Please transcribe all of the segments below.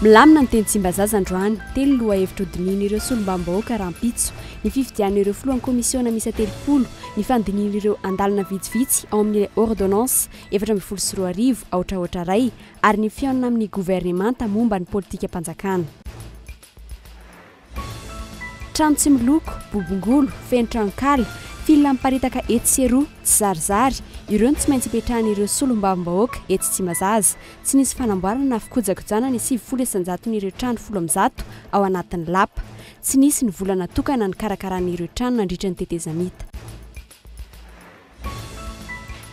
Milamina ny teny Tsimbazaza androany, telo loha hevitra hodinian'ireo solombam-bahoaka rahampitso, ny fifidian'ireo filohan'ny komisiona misa 30, ny fandinian'ireo andalana vitsivitsy ao amin'ny ordonnance 2024 aotraotra ray, ary ny fihaonana amin'ny gouvernemanta momba ny politika mpanjakana. Trano tsy miloko, bobongolo, fenitran-kala, filina miparitaka etsy sy eroa, tsy zarizary, ireo tsy maintsy ipetrahan'ireo solombam-bahoaka etsy Tsimbazaza. Tsy nisy fanamboarana na fikojakojana ny 700,000 trano 10 ao anatin'ny lapa. Tsy nisy ny vola natokana ny karakaran'ireo trano nandritra ny tetezamita.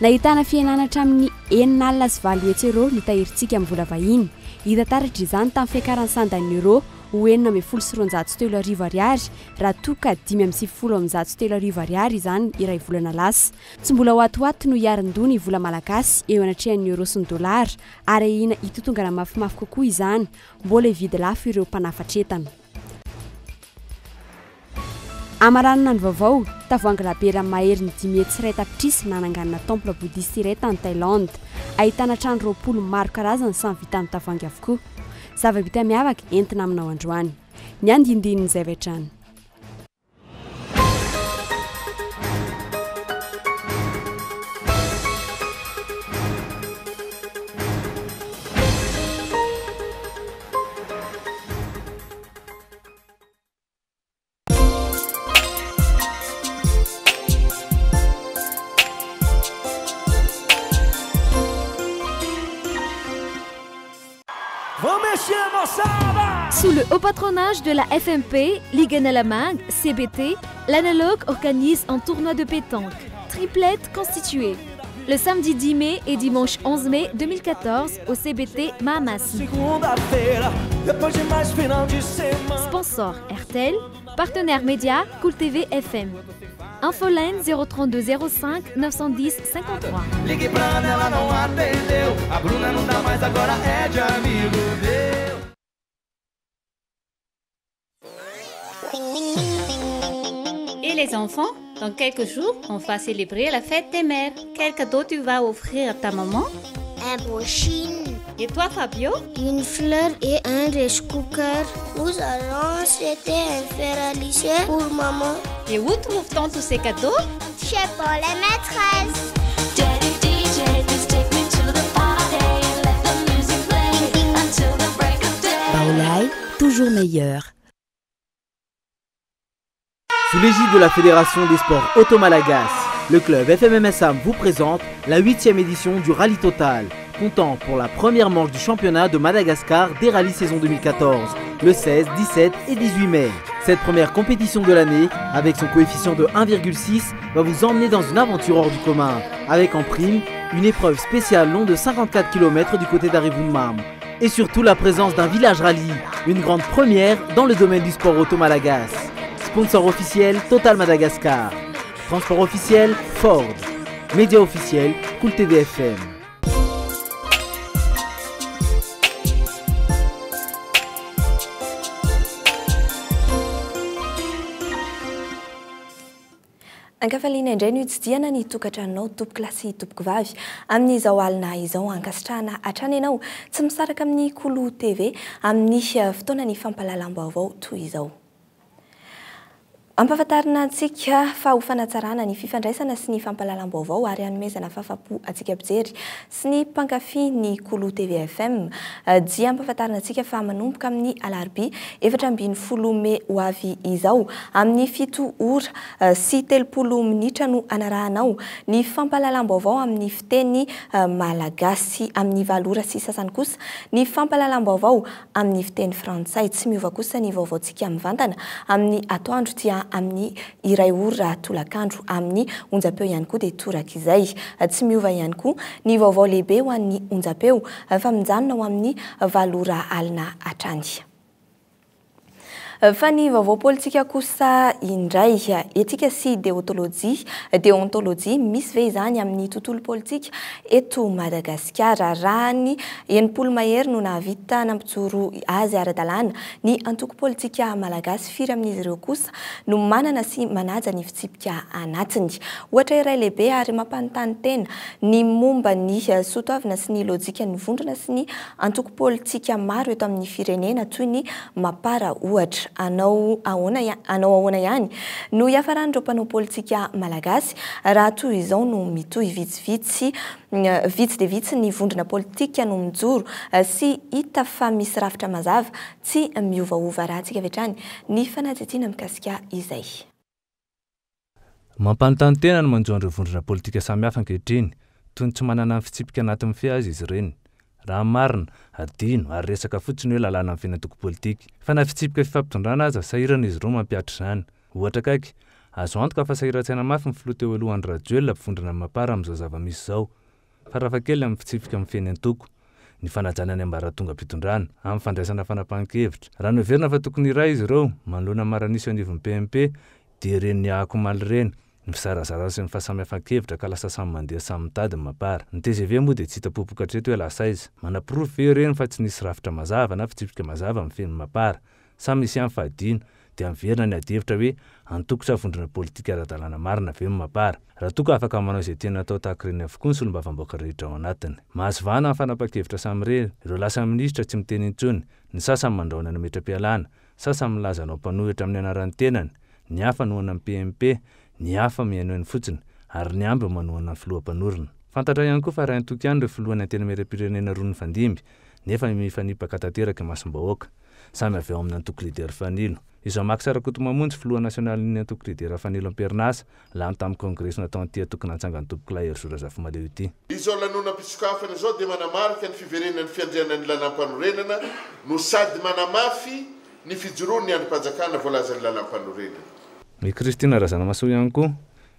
Nahitana fiainana hatramin'ny 9,9 ny tahirintsika amin'ny vola vahiny. Hita taratra izany tamin'ny fiakaran'ny €100 ho €9,707 raha toa ka €5,707 izany iray volana lasa. Tsy mbola hoatoato no hiarin-doha ny vola malagasy eo anatrehan'ny euro sy ny dolara, ary ahina hitotongana mafimafy kokoa izany, mbola hividy lafo ireo mpanafatra entana. Amaranina ny vaovao, tavoahangy labera mahery ny 10 metry iray tapitrisa nananganana temple bouddhiste iray tany Thaïlande. Ahitana trano 20 maro karazany samy vita amin'ny tavoahangy avokoa. Zava-bita miavaka entina aminao androany. Ny andindinin'ny zavatrany. Sous le haut patronage de la FMP, Ligue Nalamang, CBT, l'analogue organise un tournoi de pétanque, triplette constituée, le samedi 10 mai et dimanche 11 mai 2014 au CBT Mahamas. Sponsor RTL, partenaire média Cool TV FM. Infoline 032 05 910 53. Et les enfants, dans quelques jours, on va célébrer la fête des mères. Quel cadeau tu vas offrir à ta maman? Un brushing. Et toi, Fabio? Une fleur et un rice cooker. Nous allons acheter un fer à lisser pour maman. Et où trouve-t-on tous ces cadeaux? Chez Paul et maîtresse. Daddy DJ, please take me to the party. Let the music play until the break of day. Baolai, toujours meilleur. Sous l'égide de la Fédération des sports Auto-Malagas, le club FMMSAM vous présente la 8e édition du Rallye Total, comptant pour la première manche du championnat de Madagascar des rallyes saison 2014, le 16, 17 et 18 mai. Cette première compétition de l'année, avec son coefficient de 1,6, va vous emmener dans une aventure hors du commun, avec en prime une épreuve spéciale long de 54 km du côté d'Arivunmam. Et surtout la présence d'un village rallye, une grande première dans le domaine du sport Auto-Malagas. Sponsor officiel Total Madagascar. Transport officiel Ford. Média officiel Cool TV FM. Ankafaliana indray ny hitsidiana ny tokantranonao tompoko lasy tompoko vavy amin'izao alina izao ankasitrahana hatrany ianao tsy misaraka amin'ny Kolo TV amin'ny fotoana ny fampahalalam-baovao toy izao. Ampahafantarina antsika fa ho fanatsarana ny fifandraisana sy ny fampahalalam-baovao ary hanomezana fahafapo antsika mpijery sy ny mpankafy ny Kolo TV FM dia ampahafantarina antsika fa manomboka amin'ny alarobia 7 Mey ho avy izao amin'ny 7 ora sy 30 minitra no anarahanao ny fampahalalam-baovao amin'ny fiteny malagasy amin'ny 9 ora sy sasany kosa ny fampahalalam-baovao amin'ny fiteny frantsay tsy miova kosa ny vaovaontsika mivantana amin'ny atoandro dia amin'ny iray ora tolakandro amin'ny onjapeo ihany koa dia torak'izay tsy miova ihany koa ny vaovao lehibe ho an'ny onjapeo fa mijanona ho amin'ny 7 ora alina hatrany. Fa ny vaovao politika kosa indray etika sy déontologie misy ve izany amin'ny tontolo politika eto Madagasikara raha ny enimpolo mahery no nahavita nampijoro azy ara-dalàna ny antoko politika malagasy firy amin'izy ireo kosa no manana sy manaja ny fitsipika anatiny. Ohatra iray lehibe ary mampanontany tena ny momba ny soatoavina sy ny lojika ny vondrona sy ny antoko politika maro eto amin'ny firenena toy ny Mapara ohatra. Anao ahoana ihany no iafaran'ireo mpanao politika malagasy raha toy izao no mitohy vitsy dia vitsy ny vondrona politika no mijoro sy hita fa misy rafitra mazava tsy miovaova raha antsika vetrany ny fanadihadiana mikasika izay. Mampanontany tena no manjoan'ireo vondrona politika samihafa ankehitriny toy ny tsy manana fitsipika anatin'ny fiazy izy ireny. Raha marina, adino ary resaka fotsiny hoe lalàna amin'ny fiainantoko politika. Fa na fitsipika fifampitondrana aza sahirana izy ireo mampiatra izany. Ohatra kaiky, azo antoka fa sahiran-tsaina mafy ny filoha teo alohan'ny Rajoelina mpivondrona Mapara amin'izao zava-misy izao. Farafahakeliny amin'ny fitsipika amin'ny fiainantoko. Ny fanajana ny ambaratonga mpitondrana amin'ny fandraisana fanapahan-kevitra. Raha noeverina fa tokony iray izy ireo manoloana maranisy anivon'ny PMP dia ireny ny Akomaly ireny. Ny fizarazara sy ny fahasamihafan-kevitra ka lasa samy mandeha samy mitady ny Mapara. Ny TGV moa dia tsy hita popoka hatreto hoe lasa aiza. Manam-pirofo ve ireny fa tsy nisy rafitra mazava na fitsipika mazava amin'ny fiain'ny Mapara. Samy misy ihany fahadino dia miverina ny adihevitra hoe antokotra vondrona politika ara-dalàna marina avy eo Mapara. Raha toka afaka manao izay tena atao tahaka ireny avokoa ny solombavambaoaka rehetra ao anatiny. Mahazo vahana amin'ny fanapahan-kevitra samy ireny. Ireo lasa minisitra tsy miteny intsony. Ny sasany mandraona ny metram-pialàna, sasany milaza anao mpanohitra amin'ny anaran'ny tenany, ny hafa nohona amin'ny PMP, ny hafa mihaino eny fotsiny ary ny amby manohana ny filoham-panorona. Fantatra ihany koa fa ray antoky ihany ireo filohan'ny antenimieram-pirenena roa ny fandimby nefa mifanipaka tanteraka masom-bahoaka samy avy ao amin'ny antoko lidera fanilo. Izo Max Rakotomamonjy filoha nasionalin'ny antoko lidera fanilo am-perinasa lany tamin'ny kongresy natao an'ity atokana antsangany tompoko Laher Zorazafy Maleo ity. Izao lanonam-pisokafana izao dia manamarika ny fiverenan'ny fiandrianan'ny lalam-panorenana no sady manamafy ny fijoroany andrim-panjakana voalazan'ny lalam-panorenana. Ny Kristina Razanamasoa ihany koa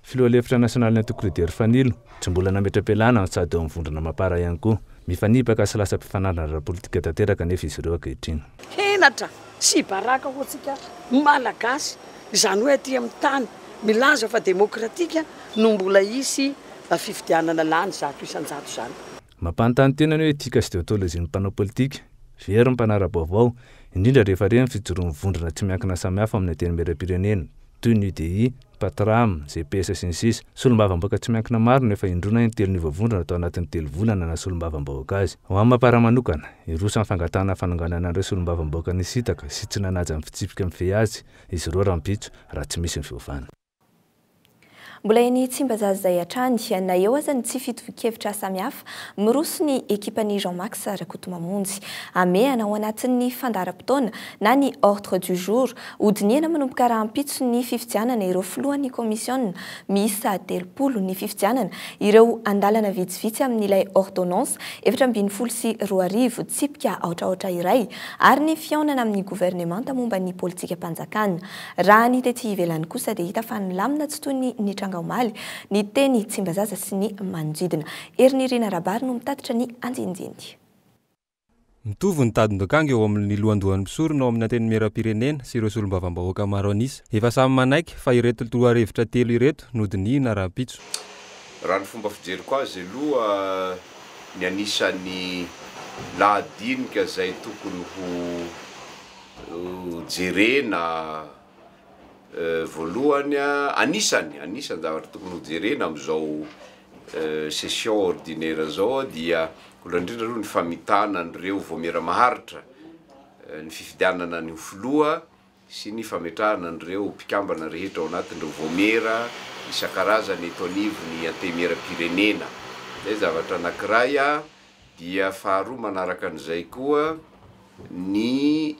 filoha lefitra nasionalin'ny antoko lidera fanilo tsy mbola nametra-pialàna sady eo mivondrona Mapara ihany koa mifanipaka sy lasa mpifanarana politika tanteraka nefa izy ireo ankehitriny. Henatra sy baraka ho antsika malagasy izany hoe aty amin'ny tany milaza fa demokratika no mbola isy fifidianana lany zato isan-jato izany. Mampanontany tena ny hoe etika sy deontolozin'ny mpanao politika very ny mpanara-baovao indrindra rehefa reny fijoroan'ny vondrona tsy miankina samihafa amin'ny antenimieram-pirenena toy ny UDI, Patram, GPS sy ny sisa. Solombavambaoaka tsy miankina maro nefa indrona ny telo nivavondrona atao anatin'ny 3 volana na solombavambaoaka azy. Ho amin'ny Mapara manokana, irosa amin'ny fangatahana fanonganana ireo solombavambaoaka nisitaka sy tsy nanaja amin'ny fitsipika mifehy azy izy ireo raha mpitso raha tsy misy ny fiovana. Mbola eny Tsimbazaza izay hatrany na eo aza ny tsy fitovi-kevitra samihafa miroso ny ekipan'ny Jean-Max Rakotomamonjy amehana ao anatin'ny fandaharam-potoana na ny ordre du jour hodiniana manomboka raha ampitso ny fifidianana ireo filohan'ny komisiona miisa 30 ny fifidianana ireo andalana vitsivitsy amin'ilay ordonnance 724 tsipika aotraotra iray ary ny fiaonana amin'ny gouvernemanta momba ny politika mpanjakana. Raha ny tety ivelany kosa dia hita fa nilamina tsy toy ny Gaomaly ny teny Tsimbazaza sy ny manodidina. Erinirina Rabary no mitatitra ny andinindindy. Mitovy ny tadin-dokangy eo amin'ny lohandohan'ny mpisorona ao amin'ny antenimieram-pirenena sy ireo solombavambahoaka maro anisa. Efa samy manaiky fa ireto toroarevitra telo ireto no dinihina raha mpitso. Raha ny fomba fijeriko azy aloha ny anisan'ny lahadinika izay tokony ho jerena voalohany anisany zavatra tokony ho jerena amin'izao session ordinaire zao dia indrindra aloha ny famitana an'ireo voamera maharitra ny fifidianana ny filoha sy ny fametrahana an'ireo mpikambana rehetra ao anatin'ireo voamera isan-karazany eto anivon'ny antenimieram-pirenena. Zay zavatra anankiray dia faharoa manaraka an'izay koa ny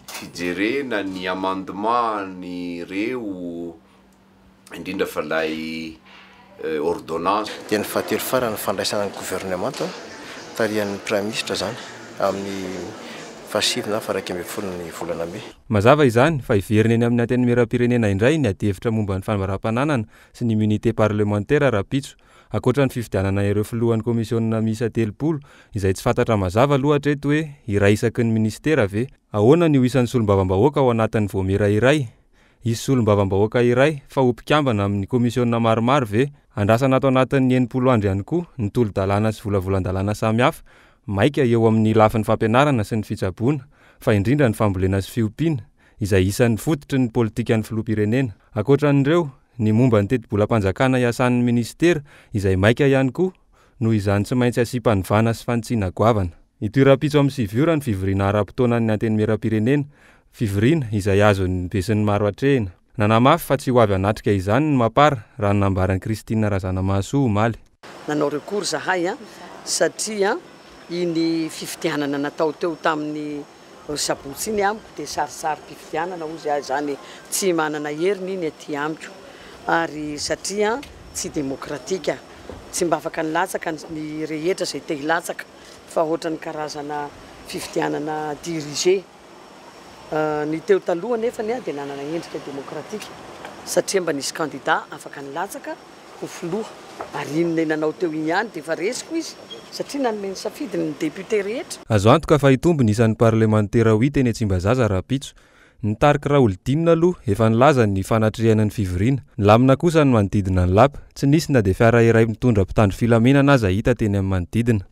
fijerena ny amendement ny ireo indrindra fa lay ordonnance. Dia ny fahatelo farany fandraisana ny gouvernemanta tarihan'ny prime ministre zany amin'ny fahasivy na faraika ambin'ny folo ny volana May. Mazava izany fa iverina eny amin'ny antenimieram-pirenena indray ny adihevitra momba ny fanaraha-pananana sy ny immunité parlementaire raha mpitso Akoatra ny fifidianana ireo filohan'ny komisiona miisa 3 izay tsy fantatra mazava loatra eto hoe iray isaky ny ministera ve ahoana ny ho isan'ny solombavam-bahoaka ao anatin'ny voamera iray. Isy solombavam-bahoaka iray fa ompikambana amin'ny komisiona maromaro ve andrasana ato anatin'ny 90 andro ihany koa ny tolo-dalàna sy volavolan-dalàna samihafa maika eo amin'ny lafin'ny fampianarana sy ny fitsaboana fa indrindra ny fambolena sy fiompiana izay isan'ny fototry ny politika ny filoha-pirenena. Akoatran'ireo ny momba ny teti-bola-panjakana iasan'ny ministera izay maika ihany koa noho izany tsy maintsy asipanyvana sy fantsiana goavana. Itoeram-pitso amin'ny siviora ny fivoriana ara-potoanan'ny antenimieram-pirenena, fivoriana izay azon'ny besin'ny maro hatrehina. Nanamafy fa tsy ho avy anatrika izany ny mapara raha ny nambaran'i Kristina Razanamahasoa omaly. Nanao recours zahay satria iny fifidianana natao teo tamin'ny sabotsy iny amiko dia sarisary mpifidianana ozy ahy zany tsy manana heriny iny aty amiko ary satria tsy demokratika tsy mba afaka nilatsaka ny rehetra izay te hilatsaka fa ohatra ny karazana fifidianana dirige ny teo taloha nefa ny dia nanana endrika demokratika satria mba nisy candidat afaka nilatsaka ho filoha ary inona nanao teo iny ihany dia efa resiko izy satria nanome ny safidiny ny député rehetra. Azo antoka fa hitombony isan'ny parlementera 8 eny Tsimbazaza Rapitso. Nitarika Raolodinina aloha efa nilaza ny fanatrehana ny fivoriana. Ny lamina kosa ny manodidina ny lapa. Tsy nisy na dia fiara iray mitondra mpitandro filaminana aza hita teny amin'ny manodidina.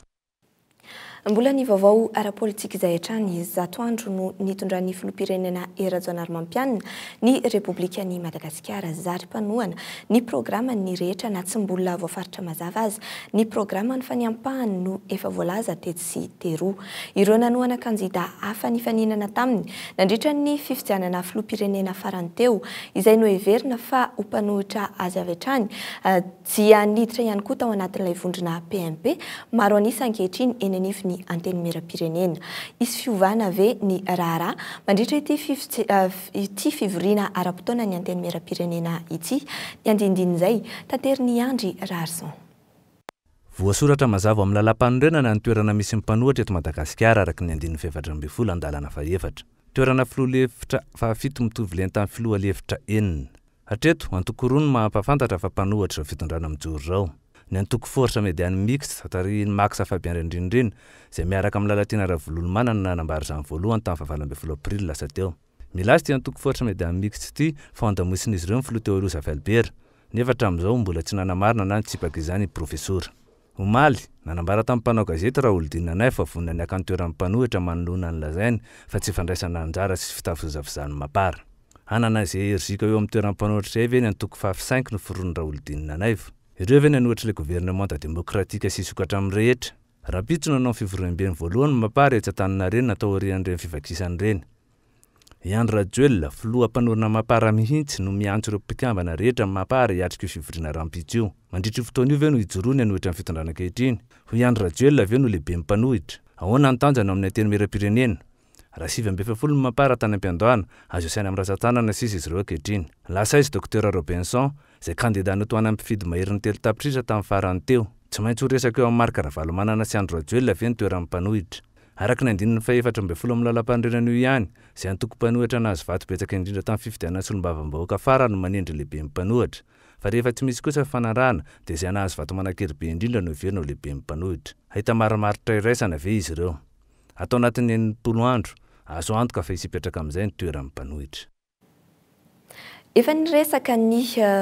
Mbola ny vaovao ara-politika izay hatrany zato andro no nitondran'ny filoham-pirenena Rajaonarimampianina ny Repoblika ny Madagasikara zary-panoana ny programan'ny rehetra na tsy mbola voafaritra mazava azy ny programan'ny faniampahany no efa voalaza teto sy teroa. Ireo nanoana kandida hafa nifaninana taminy nandritra ny fifidianana filoham-pirenena farany teo izay no heverina fa ho mpanohitra azy avy hatrany dia niditra ihany koa tao anatin'ilay vondrona PMP maro anisa ankehitriny eny anivony antenimieram-pirenena. Isy fiovana ve ny raharaha mandritra ity fivoriana ara-potoana ny antenimieram-pirenena ity ny andindin'izay tanteriny Andry Rarson. Voasoratra mazava amin'ny lalam-panorenana ny toerana misy mpanohitra eto Madagasikara araka ny 720 andalana faefatra. Toerana filoha-lefitra fahafito mitovy lenta filoha-lefitra enina. Hatreto antoko roa mampafantatra fa mpanohitra fitondrana amin'ijoro zao. Ny antoko forsa mediany mixte tariny Max Fabian Rindrindrin izay miaraka amin'ny Lalatina Ravolomanana nanambary izany voalohany tamin'ny 27 aprily lasa teo. Milasy ty antoko forsa mediany mixte ty fa andamosin'izy ireo ny filoha teo Rosa Felbert nefa hatramin'izao mbola tsy nanamarina na nitsipaka izany profesora. Omaly nanambara tamin'ny mpanao gazety Raolodinina Nay fa vonina ny akan'ny toeran'ny mpanohitra manoloana ny lazainy fa tsy fandraisana anjara sy fitafizavizany mapara. Anana izay erzika eo amin'ny toeran'ny mpanohitra izay ve ny antoko 5 no foron'ny Raolodinina Nay. Ireo ve nanohitra le gouvernement demokratika sy sokatra amin'ny rehetra. Rapitso nanao fivoriam-beny voalohany mapara etsy Antaninarenina tao aorian'ireny fivakisany ireny. Ian Rajoelina filoha mpanorina mapara mihitsy no miantso ireo mpikambana rehetra mapara hiatrika io fivoriana Rampitso io. Mandritra io fotoana io ve no hijoroany hanohitra amin'ny fitondrana ankehitriny. Ho Ian Rajoelina ve no lehibe mpanohitra. Ahoana ny tanjana amin'ny antenimieram-pirenena. Raha 7 mapara tany am-piandohana azo saina amin'ny ratsan-tanana sisa izy ireo ankehitriny. Lasa izy Dr Robinson izay kandida notoana amin'ny mpifidy mahery ny telo tapitrisa tamin'ny farany teo. Tsy maintsy ho resaka eo amin'ny Marc Ravalomanana sy Andro Rajoelina ve ny toeran'ny mpanohitra. Araka ny 14 amin'ny lalam-panorenana io ihany izay antoko mpanohitra nazy vato betsaka indrindra tamin'ny fifidianana solombavam-bahoaka farany no manendry lehibe mpanohitra. Fa rehefa tsy misy kosa fanarahana dia izay nahazo vato manan-kery be indrindra no heverina ho lehibe mpanohitra. Ahita marimaritra iraisana ve izy ireo. Atao anatin'ny 80 andro azo antoka fa isipetraka amin'izay ny toeran'ny mpanohitra. Efa niresaka ny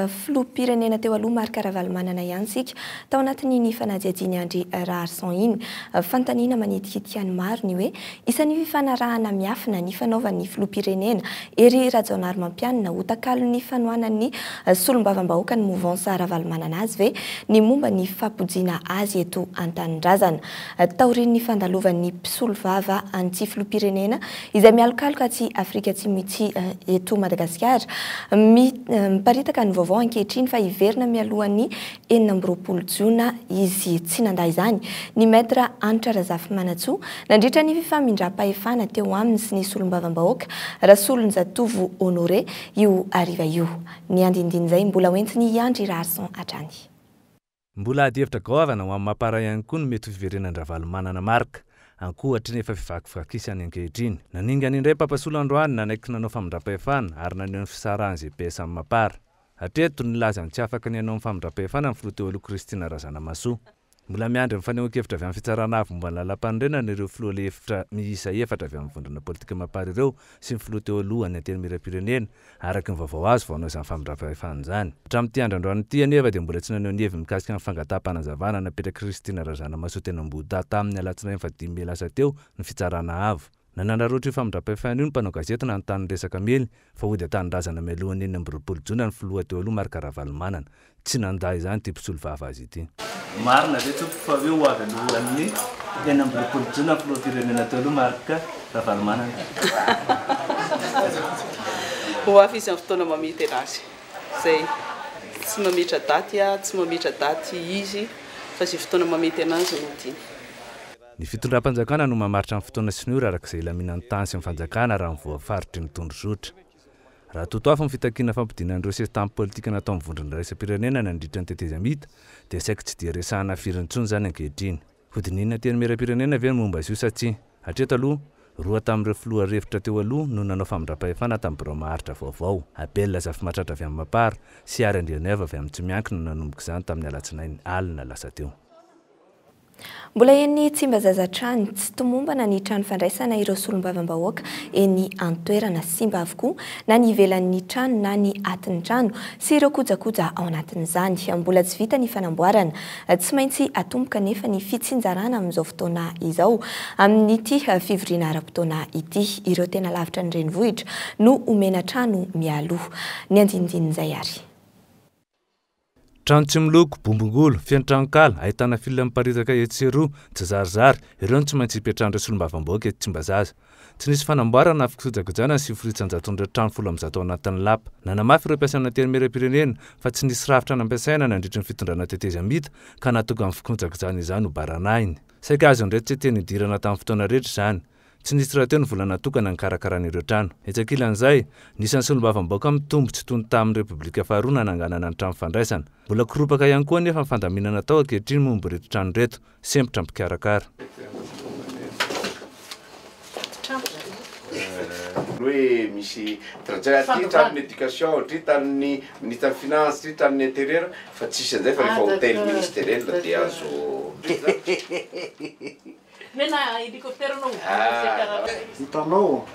filoham-pirenena teo aloha Marc Ravalomanana ihany sika tao anatin'ny fanadihadiany Andry Rarson iny fantaniana manidikidika ny maro ny hoe isan'ny fifanarahana miafina ny fanaovan'ny filoham-pirenena ery Rajaonarimampianina ho takalo ny fanohanan'ny solombavam-bahoaka ny mouvance Ravalomanana azy ve ny momba ny fampodiana azy eto Antanindrazana. Taorian'ny fandalovan'ny mpisolo vava anty filoham-pirenena izay mialokaloka aty Afrika Atsimo ity eto Madagasikara. Miparitaka ny vaovao ankehitriny fa hiverina mialohan'ny 24 Jiona izy tsy nandà izany ny maître Anitra Razafimanantsoa nandritra ny fifamindram-pahefana teo aminy sy ny solombavam-bahoaka Rasolonjatovo Honoré io ariva io. Ny andindin'izay mbola hoentiny Andry Rarson hatrany. Mbola adihevitra gaovana ho amin'ny mapara ihany koa no mety fiverenan'ny Ravalomanana Marc. Ankohatra nefa fivakivakisany ankehitriny. Naningany indray papasolo Androany nanaiky nanao famindram-pahefana ary naneho ny fisarahany GPS amin'ny mapara. hatreto nilaza ny tsy afaka ny anao mifamindram-pahefana amin'ny filoha teo aloha Kristina Razanamasoa. Mbola miandry ny fanehoan-kevitra avy amin'ny fitsarana avy momba ny lalam-panorenana ireo filoha lefitra miisa efatra avy amin'ny vondrona politika mapary ireo sy ny filoha teo aloha ny anteny miram-pirenena araky ny vaovao azo vao anao izany famindram-pahefana izany. Hatramin'ity androandroany ity anefa dia mbola tsy naneho ny heviny mikasika ny fangataham-panazavana napetraka Kristina Razanamasoa teny Ambohidahy tamin'ny alatsinainy 5 Mey lasa teo ny fitsarana avo. Nanandrarotra io famindram-pahefana io ny mpanao gazety nanontany resaka mely fa hody atany-drazana mialohan'ny 4 Jona ny filoha teo aloha Marc Ravalomanana. Tsy nandahy izany ty mpisolo vava azy ity. Marina ve tsoko fa hoe ho avy alohan'ny 4 Jona ny filoha firenena teo aloha Marc Ravalomanana. Ho avy izy amin'ny fotoana mamety anazy. Zay tsy mametra daty tsy mametra daty izy fa zay fotoana mamety anazy no tiany. Ny fitondram-panjakana no mamaritra amin'ny fotoana sy ny ora arak'izay ilaminan'ny tany sy ny fanjakana raha ny voafaritry ny tondrozotra. Raha totoafo ny fitakiana fampidiana ireo sestamp politika natao mivondrona raisam-pirenena nandritra ny teteza mita dia saika tsy dia resahana firy-ntsony zany ankehitriny. Hodinina teny miram-pirenena ve ny momba azy io satsia hatreto aloha roa tamin'ireo filoha revitra teo aloha no nanao famindram-pahefana tamin'ny birao maharitra vaovao. Abel Zafimatratra avy amin'ny Mapara sy Ary Andrianeva avy amin'ny Tsimiankina no nanomboka izany tamin'ny alatsinainy alina lasa teo. Mbola eny Tsimbazaza-trano tsy tomombana ny trano fandraisana ireo solombavam-bahoaka eny antoerana simba avokoa na ny ivelan'ny trano na ny atin'ny trano sy ireo kojakoja ao anatin'izany. Mbola tsy vita ny fanamboarana, tsy maintsy atomboka nefa ny fitsinjarana amin'izao fotoana izao. Amin'ity fivoriana ara-potoana ity ireo tena lavitra ny renivohitra no omena trano mialoha. Ny andinindin'izay ary. Trano tsy miloko, bombongolo, fiantranon-kala, ahitana fila miparitaka etseroa, jazarizary, ireo tsy maintsy hipetrahan'ireo solombavam-bahoaka eto Tsimbazaza. Tsy nisy fanamboarana na fikojakojana sy firitsanjaton'ireo trano 10 ao anatin'ny lapa. Nanamafy ireo mpiasana teny miram-pirenena fa tsy nisy ravitra nampiasaina nandritra ny fitondrana teteza mita ka natoka amin'ny fikojakojana izany ho baranahiny. Saika azo indray tsy teny idirana tamin'ny fotoana rehetra izany. Tsy nisy raha teo ny volana tokana ny karakaran'ireo trano. Hetsakilan'izay, nisan'ny solombavam-bahoaka mitombotsy toy ny tamin'ny Repoblika faharoa nananganana ny trano fandraisana. Mbola koropaka ihany koa nefa ny fandaminana tao ankehitriny momba ireto trano reto, sempotra mpikarakara. Hoe misy trajaty tranon'ny éducation, ty tranon'ny ministre finance, ty tranon'ny intérieur fa tsisy an'izay fa rehefa hôtel ministériel dia azo. Mena hélicoptère no. Hitanao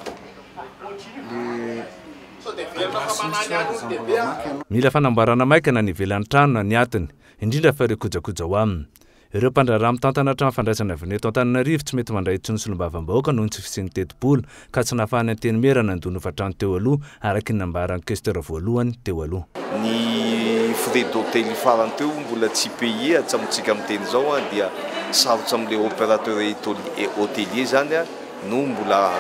mila fanamboarana maika na ny ivelan'ny trano na ny atiny, indrindra fa ireo kojakoja ho aminy. Ireo mpandraraha mitantana trano fandraisana avy eto Antananarivo tsy mety mandray intsony solombavam-bahoaka noho ny tsy fisian'ny teti-polo ka tsy nahafahany anteny mera nandony hofa-trano teo aloha araky ny nambaran'ny questeur voalohany teo aloha. Ny frais d'hôtel farany teo mbola tsy paye atsamotsika amin'ny teny izao dia sarotra amin'ilay opérateur hôtelier zany no mbola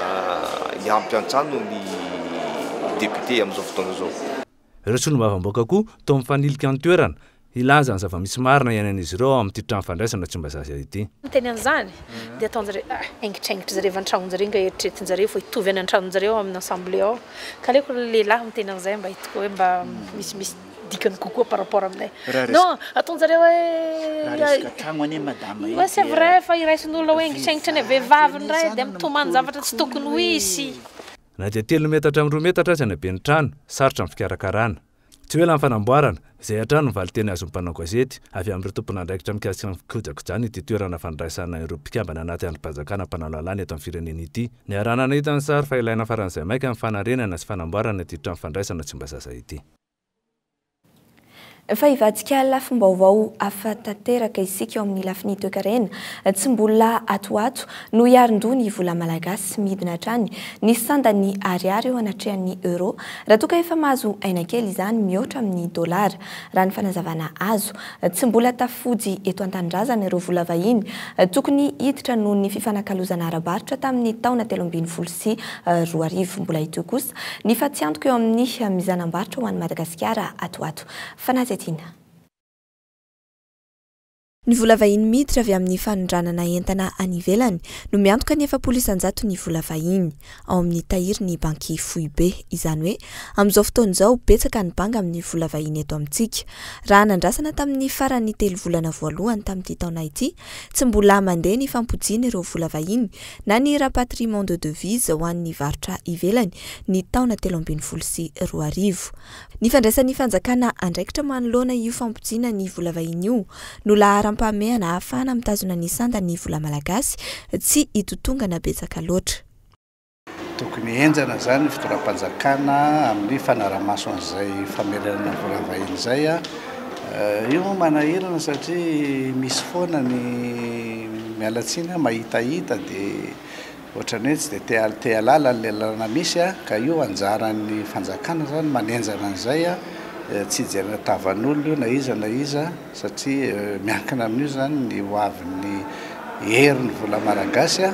hiampy an-trano ny député amin'izao fotoana izao. Ireo solombavam-bahoaka koa toa mifanilika ny toerana ilaza ny zava-misy marina iainan'izy ireo amin'ity trano fandraisana Tsimbazaza ity. Teny an'izany dia ataon'jareo haingitraingitra zareo an-tranon'jareo nga eritreretin'jareo fa hitovy any an-tranon'jareo amin'ny assemblée ao. Ka aleko lehilahy miteny an'izay mba hitako hoe mba misy dikany kokoa par rapport aminay. Non, ataon'jareo hoe c'est vrai fa iraisin'olona hoe haingitraingitra ny vehivavy ndray dia mitomany zavatra tsy tokony ho isy. Na dia 3 metatra amin'ny 2 metatra aza ny haben'ny trano, sarotra amin'ny fikarakarana. Tsy hoe laha fanamboarana, izay hatrano mivaly teny azo mpanao gazety avy amin'ireo tompon'andraikitra mikasika amin'ny fikojakojana ity toerana fandraisana ireo mpikambana anaty androm-panjakana mpanao lalàna eto amin'ny firenena ity. Ny arahana hita ny sary fa ilaina faran'izay maika amin'ny fanarenana sy fanamboarana ity trano fandraisana Tsimbazaza ity. Fa hivadika lafim-baovao afa-tanteraka isika eo amin'ny lafiny toe-karena tsy mbola atoato no hiarin-doha ny vola malagasy midina hatrany ny sandany ariary eo anatrehan'ny euro raha toa ka efa mahazo ainakely izany mihoatra amin'ny dolara raha ny fanazavana azo tsy mbola tafody eto an-tanindrazana ireo vola vahiny tokony hiditra noho ny fifanakalozana ara-barotra tamin'ny taona 2024 mbola ito kosa ny fahatsiantoko eo amin'ny mizanam-barotra ho an'ny Madagasikara atoato. Fanazy Tina. Ny vola vahiny miditra avy amin'ny fanondranana entana any ivelany no miantoka ny 700 ny vola vahiny ao amin'ny tahiry ny banky Foibe. Izany hoe amin'izao fotoana izao betsaka ny banga amin'ny vola vahiny eto amintsika. Raha nandrasana tamin'ny farany 3 volana voalohany tamin'ity taona ity, tsy mbola mandeha ny fampojiana ireo vola vahiny na ny rapatriement de devise ho an'ny varotra ivelany ny taona 2022. Ny fandraisan'ny fanjakana andraikitra manoloana io fampojiana ny vola vahiny io no laharam-pahamehana ahafahana mitazona ny sanda ny vola malagasy tsy hitotongana betsaka loatra. Tokony enjana zany fitoram-panjakana amin'ny fanaramaso an'izay famerenana vola vahiny izay io manahirana satria misy foana ny mialatsiny mahitahita dia ohatrany hoe tsy dia te halala ny lalana misy ka io anjaran'ny fanjakana zany manenjana an'izay tsy jerena tavan'olona io na iza satria miankina amin'io zany ny hoavin'ny herin'ny vola malagasy.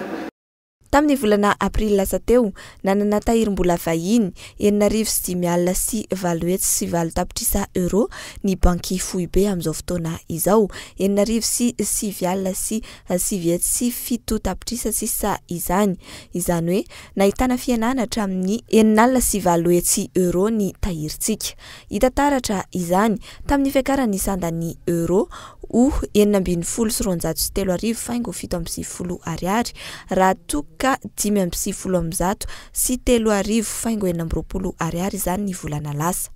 Tamin'ny volana aprily lasa teo, nanana tahirim-bola vahiny 9,5 tapitrisa euro ny banky Foibe amin'izao fotoana izao, 9,7 tapitrisa sisa izany. Izany hoe nahitana fihenana hatramin'ny 9,7 euro ny tahirintsika. Hita taratra izany tamin'ny fiakaran'ny sandan'ny euro o 7,973 raha toka 5,9 sy 3,9 izany ny volana lasa.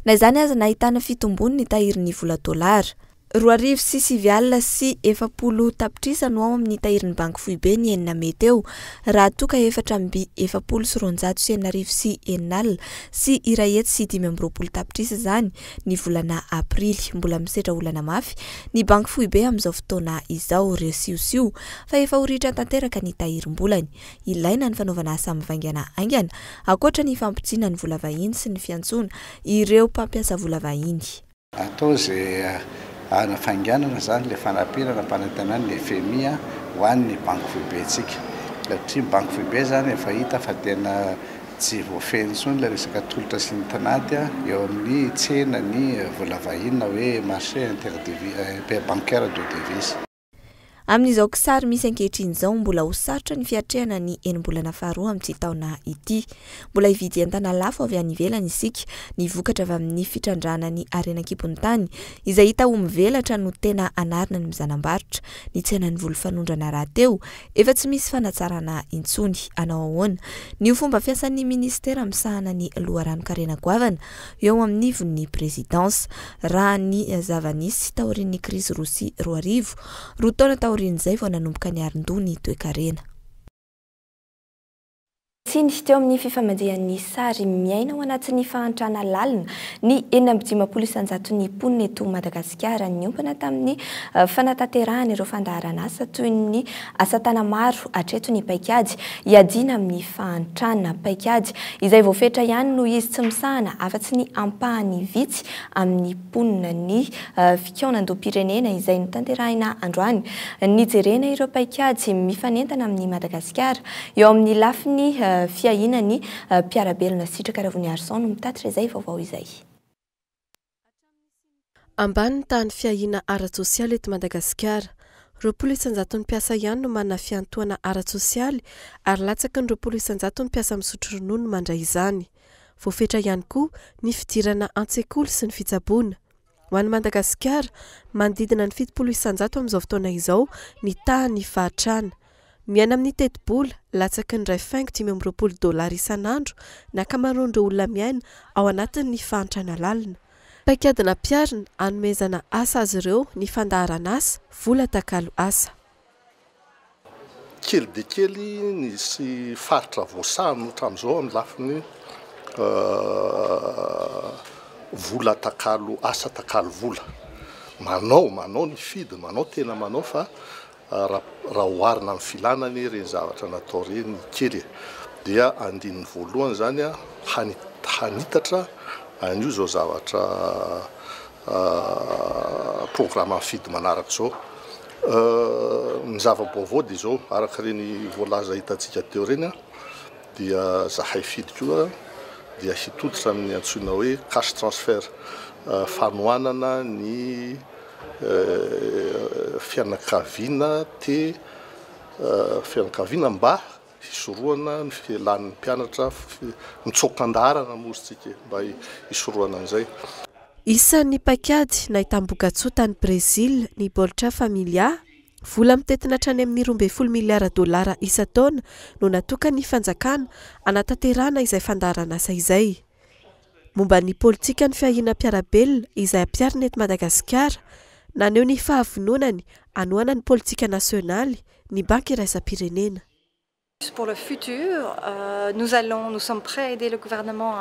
Na izany aza nahitana fitombony ny tahirin'ny vola dolara. 2,7 tapitrisa no ao amin'ny tahirin'ny banky Foibe ny enina mety eo, raha toka 4,9 sy 1,5 tapitrisa zany ny volana aprily. Mbola misedra olana mafy ny banky Foibe amin'izao fotoana izao resiosio fa efa horitra tanteraka ny tahirim-bolany. Ilaina ny fanaovana asa mivaingana aingana ankoatra ny fampitsiana ny vola vahiny sy ny fiantsoana ireo mpampiasa vola vahiny. Atao zay anafainganana zany le fanampiana mpanantenany ny FMI ho an'ny banky Foibe tsika. Satria banky Foibe zany efa hita fa tena tsy voafeny intsony le resaka tolotra sy ny tanaty eo amin'ny tsena ny vola vahiny na hoe marché bancaire de devise. Amin'izao kisary misy ankehitriny izao mbola ho sarotra ny fiatrehana ny enim-bolana faharoa amin'ity taona ity. Mbola hividy entana lafo avy any ivelany isika, ny vokatra avy amin'ny fitrandrana ny arenan-kibon'ny tany izay hita ho mivelatra no tena anarina ny mizanam-barotra. Ny tsenan'ny vola fanondrana rahateo efa tsy misy fanatsarana intsony. Anao ahoana? Ny fomba fiasan'ny ministera misahana ny loharano-karena goavana eo amin'ny von'ny présidence raha ny zava-nisy taorian'ny krizy Rosia 2000 roa taona taorian'izay vao nanomboka ny aron-doha ny toe-karena. Tsiny teo amin'ny fifamadihany sary miaina ao anatin'ny fahantrana lalina ny 9,9 ny mponina eto Madagasikara niompana tamin'ny fanatanterahana ireo fandaharana asa toy ny asa-tana maro hatreto ny paikady iadina amin'ny fahantrana paikady izay voafetra ihany no izy tsy misahana afa-tsy ny ampahany vitsy amin'ny mponina ny fikaonan-doha-pirenena izay notanterahina androany. Nijerena ireo paikady mifanentana amin'ny Madagasikara eo amin'ny lafiny fiahinany mpiarabelona sitraka Ravony Arsan no mitatra izay vaovao izay. Ambany tany fiahina ara-tsosialy eto Madagasikara, 200 mpiasa ihany no manana fiantohana ara-tsosialy ary latsaka ny 200 mpiasa misotro ronono mandray izany. Voafetra ihany koa ny fidirana an-tsekoly sy ny fitsaboana. Ho an'ny Madagasikara, manodidina ny 700 amin'izao fotoana izao ny tahany fahatrana. Miaina amin'ny teti-bola, latsaky ny $5,000 isan'andro ny ankamaroan'ireo olona miaina ao anatin'ny fahantrana lalina. Paikadina mpiarina hanomezana asa azy ireo ny fandaharana asa, vola takalo asa. Kely dia kely nisy faritra voasahany hatramin'izao amin'ny lafiny vola takalo asa takalo vola. Manao ny fidy, tena manao fa raha oharina amin'ny filanany ireny zavatra natao ireny kely dia andininy voalohany zany hanitatra an'io zao zavatra programme fidy manaraka zao. Ny zava-baovao dia zao araka ireny voalaza hitantsika teo ireny dia zahay fidy koa dia hitoditra amin'ny antsoina hoe cash transfert, fanohanana ny fianakaviana fianakaviana mba hisoroana ny fialan'ny mpianatra mitsokan-darana mositsika mba hisoroana an'izay. Isan'ny paikady nahitam-boka-tsoa tany Brezila ny baolitra familia vola mitetina hatrany amin'ny 12 miliara dolara isa-taona no natokany fanjakana anatanterahana izay fandarana asa izay. Momba ny politika ny fiahiana mpiarabelona izay ampiarina eto Madagasikara, naneho ny fahavononany anoana ny politika nasionaly ny banky iraisam-pirenena. Pour le futur, nous sommes prêts à aider le gouvernement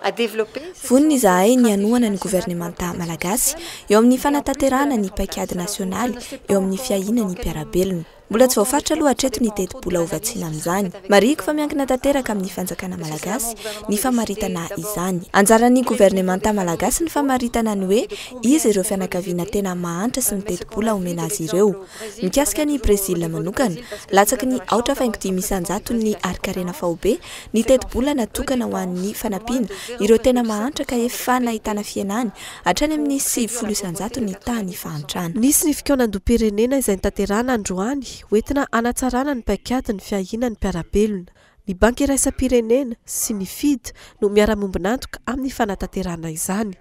à développer. Vonina izahay ny anoana ny gouvernemanta malagasy eo amin'ny fanatanterahana ny paikady nasionaly eo amin'ny fiahiana ny mpiarabelona. Mbola tsy voafaritra aloha hatreto ny teti-bola hovatsiana amin'izany. Mariko fa miankina tanteraka amin'ny fanjakana malagasy ny famaritana izany. Anjaran'ny gouvernemanta malagasy ny famaritana ny hoe izy ireo fianakaviana tena mahantra sy ny teti-bola omena azy ireo. Mikasika ny Brezila manokana, latsaky ny 4.5 ny arikarena faobe ny teti-bola natokana ho an'ny fanampiana ireo tena mahantra ka efa nahitana fienany hatrany amin'ny 700 ny tany fahantrana. Nisy ny fikaonan-doam-pirenena izay nitanterahana androany hoentina anatsarana ny paikady ny fiahiana ny mpiarabelona. Ny banky iraisam-pirenena sy ny FID no miara-mombonantoka amin'ny fanatanterahana izany.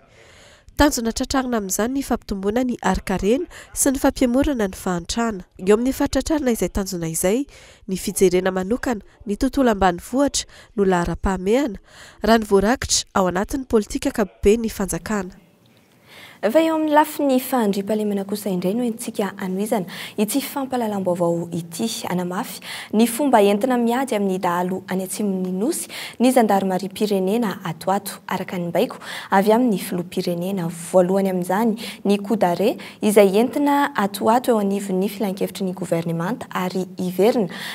Tanjona tratrarina amin'izany ny fampitomboana ny arikarena sy ny fampiamorana ny fahantrana. Eo amin'ny fahatratrarina izay tanjona izay, ny fijerena manokana ny tontolo ambanivohitra no lahara-pahamehana raha ny voarakitra ao anatin'ny politika ankapobeny ny fanjakana. Efa eo amin'ny lafiny fandriam-pahalemana kosa indray no entsika anoizana ity fampahalalam-baovao ity anamafy ny fomba entina miady amin'ny dahalo any atsimon'ny nosy ny zandarmariam-pirenena atoato araka ny baiko avy amin'ny filoham-pirenena voalohany amin'izany ny kodare izay entina atoato eo anivon'ny filan-kevitry ny gouvernemanta ary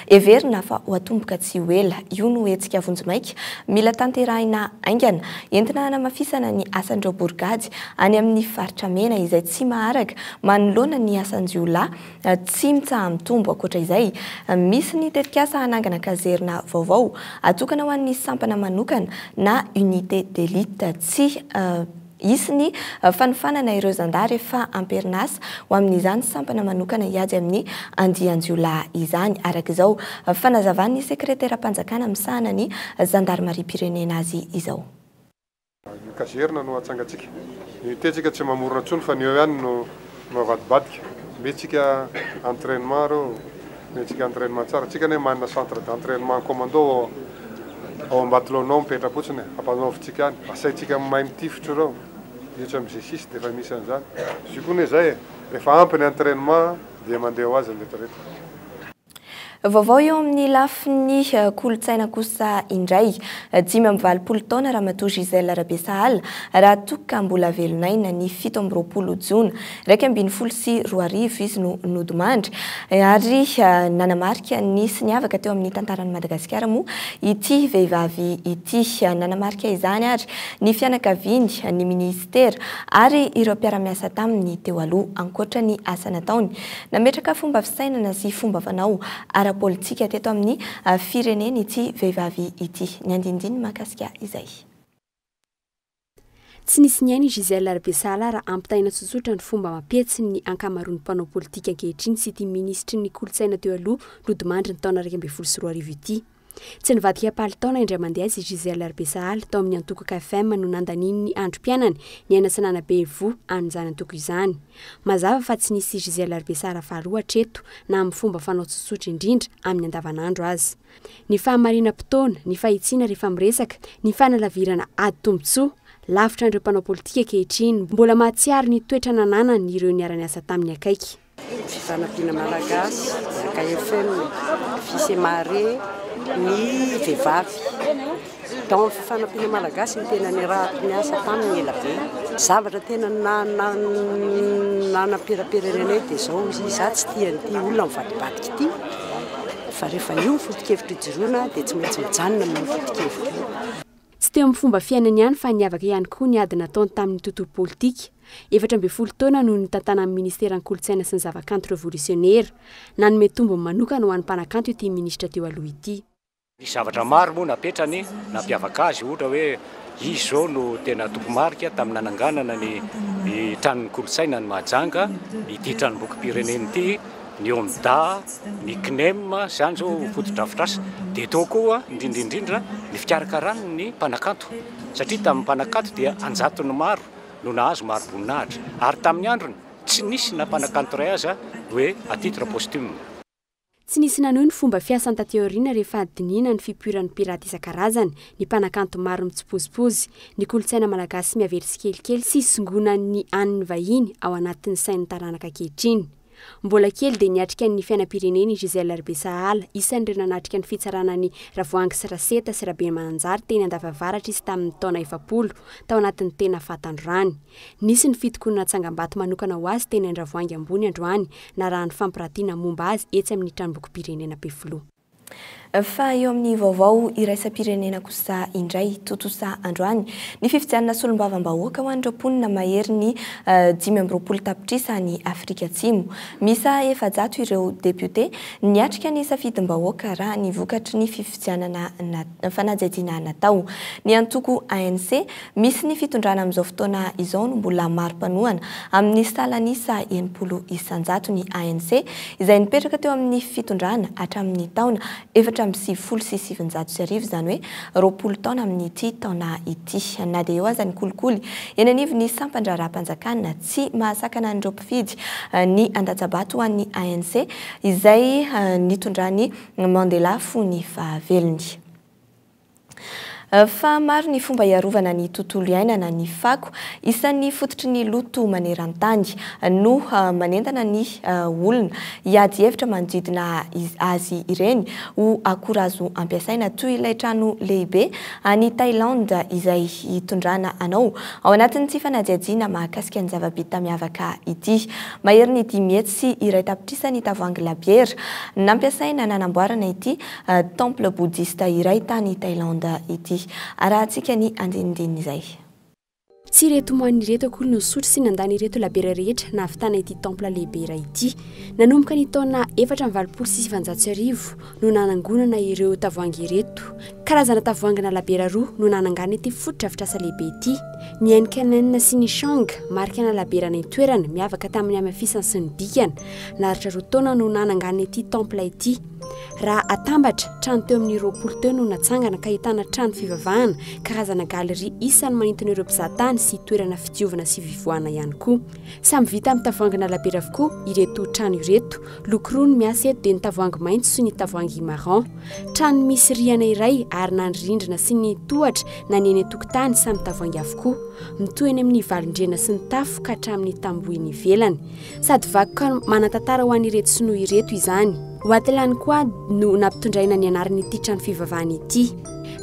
everina fa ho atomboka tsy ho ela. Io no etsika vonjimaika mila tanterahina aingana entina hanamafisana ny asandreo borgady any amin'ny faritra mena izay tsy maharaka manoloana ny asan-jiolahy tsy mitsaha mitombo. Ankoatra izay, misy ny tetikasa hanangana kazerina vaovao atokana ho an'ny sampana manokana na unité d'élite tsy isy ny fanofanana ireo zandary efa amperinasa ho amin'izany sampana manokana hiady amin'ny andian-jiolahy izany. Araka izao fanazavan'ny sekretera-panjakana misahana ny zandarmariam-pirenena azy izao. Kazerina no atsangatsika. Tetsika tsy mamorona tsony fa ny eo ihany no mavadibadika. Metsika entraînement reo, metsika entraînement tsara. Tsika ne manana centre d'entraînement commando ao Ambatolaonao mipetra fotsiny, ampanaovitsika any. Asaitsika mahay mitifitra reo. Io tsy amin'ny G6 dia efa misy an'izany. Izy koa izay, rehefa ampy ny entraînement dia mandeha ho azy rehetrarehetra. Vaovao eo amin'ny lafiny kolotsaina kosa indray 5 taona ramatoa Gisèle Rabesahal raha toka mbola velonaina ny 17 Jona 2024 izy no nodimandry ary nanamarika ny siniavaka teo amin'ny tantaran'i Madagasikara moa ity vehivavy ity. Nanamarika izany ary ny fianakaviany ny ministera ary ireo mpiara-miasa taminy teo aloha ankoatra ny asa nataony nametraka fomba fisainana sy fomba fanao politika teto amin'ny firenena ity vehivavy ity. Ny andindiny makasika izay. Tsy nisy niainy Gisèle Rabesahal raha ampitaina tsotsotra ny fomba mampietsy ny ankamaroan'ny mpanao politika ankehitriny sy ity ministry ny kolotsaina teo aloha nodimandry ny taona 2024 ity. Tsy nivadika palitaona indray mandeha izy Gisèle Rabesahal tao amin'ny Antoko FM no nandaniny ny androm-pianany ny aina sanana Bevo an'izany Antoko izany. Mazava fa tsy nisy Gisèle Rabesahal faharoa hatreto na amin'ny fomba fanao tsotsotra indrindra amin'ny andavanandro azy. Ny fahamarinam-potoana, ny fahitsiana rehefa miresaka, ny fanalavirana ady tombotsoa lavitra ireo mpanao politika ankehitriny mbola mahatsiaro ny toetra nananany ireo niara-niasa tamin'ny akaiky. Fifanampiana malagasy, KFM, Fils et Maré, ny vehivavy. Tao amin'ny fifanampiana malagasy ny tena ny raha niasa tamin'ny ela be. Zavatra tena nanam-piram-pirenena dia izao izy za tsy tia an'ity olona mivadibadika ity. Fa rehefa io foto-kevitra ijoroana dia tsy maintsy mijanona amin'ny foto-kevitra io. Tsy teo amin'ny fomba fiainany ihany fa niavaka ihany koa ny ady nataony tamin'ny tontolo politika. 14 taona no nitantana amin'ny ministeran'ny kolotsaina sy ny zavakanto revolutionnera nanome tombony manokana ho an'ny mpanakanto ity ministra teo aloha ity. Misy zavatra maro moa napetrany nampiavaka azy ohatra hoe izy zao no tena tokomarika tamin'ny nananganana ny tranon'ny kolotsaina ny Mahajanga ity tranombokim-pirenena ity ny ONDA ny CNEM zany zao fotodrafitrasa dia tao koa indrindraindrindra ny fikarakarana ny mpanakanto satria tamin'ny mpanakanto dia anjatony maro no nahazo maro voninahitra ary tamin'ny androny tsy nisy na mpanakanto ray aza hoe à titre posthume. Tsy nisy nanohy ny fomba fiasan'ny tateoriana rehefa adinina ny fipoiran'ny pirata isan-karazany, ny mpanakanto maro mitsipozipozy, ny kolotsaina malagasy miavery kelikely sy songonan'ny an'ny vahiny ao anatin'ny sain'ny taranaka ankehitriny. Mbola kely dia niatrika ny fiainam-pireneny Gisèle Arbesahala, isan'ireo nanatrika ny fitsarana ny Ravoahangy sy Raseta sy Rabemanjary teny Andavavaratra izy tamin'ny taona 7 tao anatin'ny tena fatandrorany. Nisy ny fitokonana tsangam-bato manokana ho azy teny Andravoahangy ambony androany na raha ny fampiratiana momba azy etsy amin'ny tranombokim-pirenena Befiloha. Fa eo amin'ny vaovao iraisam-pirenena kosa indray totosa androany ny fifidianana solombavam-bahoaka ho an'ireo mponina mahery ny 520 tapitrisa ny Afrika Atsimo. Misa 700 ireo depute niatrika ny safidim-bahoaka raha ny vokatry ny fifidianana fanajajina natao. Ny antoko ANC misy ny fitondrana amin'izao fotoana izao no mbola maro-panohana amin'ny salanisa 70 isanjato ny ANC izay nipetraka teo amin'ny fitondrana hatramin'ny taona 770 zany hoe 20 taona amin'ity taona ity. Na dia eo aza ny kolikoly eny anivo ny sampandraram-panjakana tsy mahasakana an'ireo mpifidy ny andatsabato ho an'ny ANC izay nitondrany Mandela fony fahavelony. Fa maro ny fomba iarovana ny tontolo iainana ny fako isan'ny fototry ny loto maneran-tany no manentana ny olona hiady hevitra manodidina azy ireny ho akora azo ampiasaina toy ilay trano lehibe any Thailande izay hitondrana anao ao anatin'ny tsy fanadihadiana mahakasika ny zava-bita miavaka ity. Mahery ny 10 hetsy sy iray tapitrisa ny tavoahangy labiera nampiasaina nanamboarana ity temple bouddhiste iray tany Thailande ity. Arahantsika ny andinindininy izay. Tsy reto moan'ny reto akory no sotro sy nandany reto labiera rehetra nahavitana ity temple lehibe iray ity. Nanomboka ny taona 420 sy 700 no nanangonana ireo tavoahangy reto. Karazana tavoahangy na labiera roa no nanangana ity fotodrafitrasa lehibe ity. Ny Henken sy ny Shang marika na labiera ny toerana miavaka tamin'ny amafisany sy ny bikana. Naritra roa taona no nanangana ity temple ity. Raha atambatra trano teo amin'ny 20 teo no natsangana ka ahitana trano fivavahana, karazana galeria isan'ny manintona ireo mpizahatany sy toerana fidiovana sy vivoana ihany koa. Samy vita amin'ny tavoahangy na labiera avokoa ireto trano ireto. Loko roa no miasa eto dia ny tavoahangy maitso sy ny tavoahangy marron. Trano misy rihana iray ary na ny rindrina sy ny tohatra na ny eny tokotany samy tavoahangy avokoa. Mitohy eny amin'ny valindrena sy ny tafo ka hatramin'ny tambohiny ivelany. Sady vakoka manan-tantara ho an'ireto sy no ireto izany. Watelany koa no nampitondraina ny anarany ity trano fivavahana ity.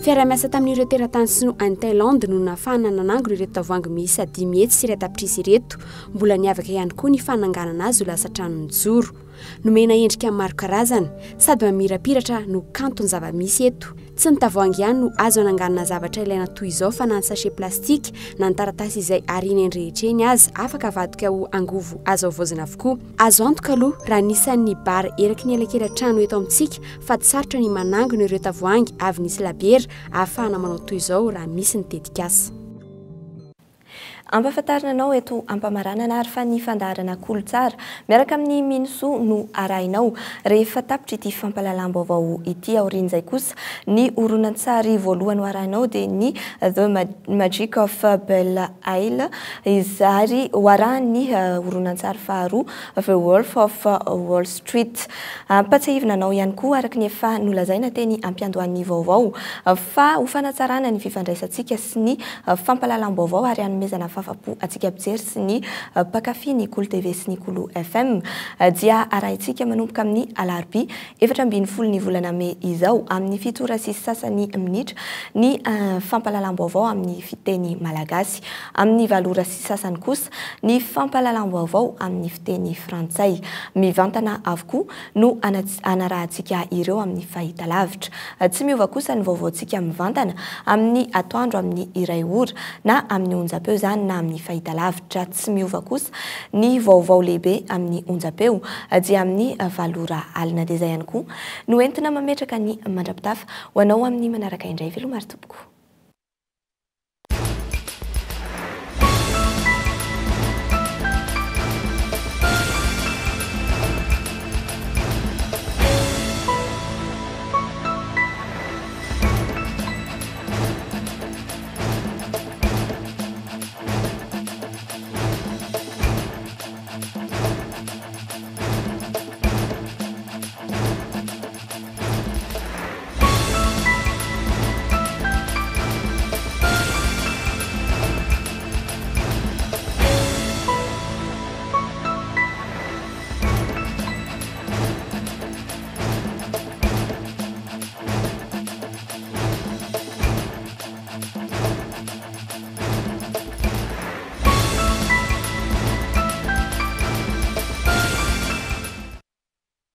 Fiara-miasa tamin'ireo teratany sy no any Thailande no nahafahana nanangona ireto tavoahangy miisa 10 hetsy sy iray tapitrisa ireto. Mbola niavaka ihany koa ny fananganana azy ho lasa tranon'ny joro. Nomena endrika maro karazana sady mamirapiratra no kanto ny zava-misy eto. Tsy ny tavoahangy ihany no azo ananganana zavatra ilaina toy izao fa na ny sachet plastique na ny taratasy izay ariana eny rehetra eny azy afaka avadika ho angovo azo avozina avokoa. Azo antoka aloha raha nisan'ny bara eraky ny elakela trano eto amintsika fa tsy sarotra ny manangona ireo tavoahangy avy nisy labiera ahafahana manao toy izao raha misy ny tetikasa. Ampahafantarina anao eto ampamaranana ary fa ny fandaharana kolotsara miaraka amin'ny minoso no arahinao rehefa tapitra ity fampalalam-baovao ity aorian'izay kosa ny horonan-tsary voalohany arahinao dia ny The Magic of Belle Isle izary hoarahany horonan-tsary faharoa The Wolf of Wall Street. Patsahivina anao ihany koa araka ny efa nolazaina teny ampiandohan'ny vaovao fa ho fanatsarana ny fifandraisantsika sy ny fampalalam-baovao ary hanomezana fahafapo atsika mpijery sy ny mpakafy ny Kolo TV sy ny Kolo FM dia arahintsika manomboka amin'ny alarobia 7-20 ny volana May izao amin'ny 7 sy sasany minitra ny fampalalam-baovao amin'ny fiteny malagasy, amin'ny 7 sy sasany kosa ny fampalalam-baovao amin'ny fiteny frantsay. Mivantana avokoa no anarahantsika ireo amin'ny fahitalavitra. Tsy miova kosa ny vaovaontsika mivantana amin'ny atoandro amin'ny iray ora na amin'ny onjam-peo zany na amin'ny fahitalavitra tsy miova kosa ny vaovao lehibe amin'ny onjapeo dia amin'ny valora alina dia izay ihany koa no entina mametraka ny mandrapitafa ho anao amin'ny manaraka indray velomary tompoko.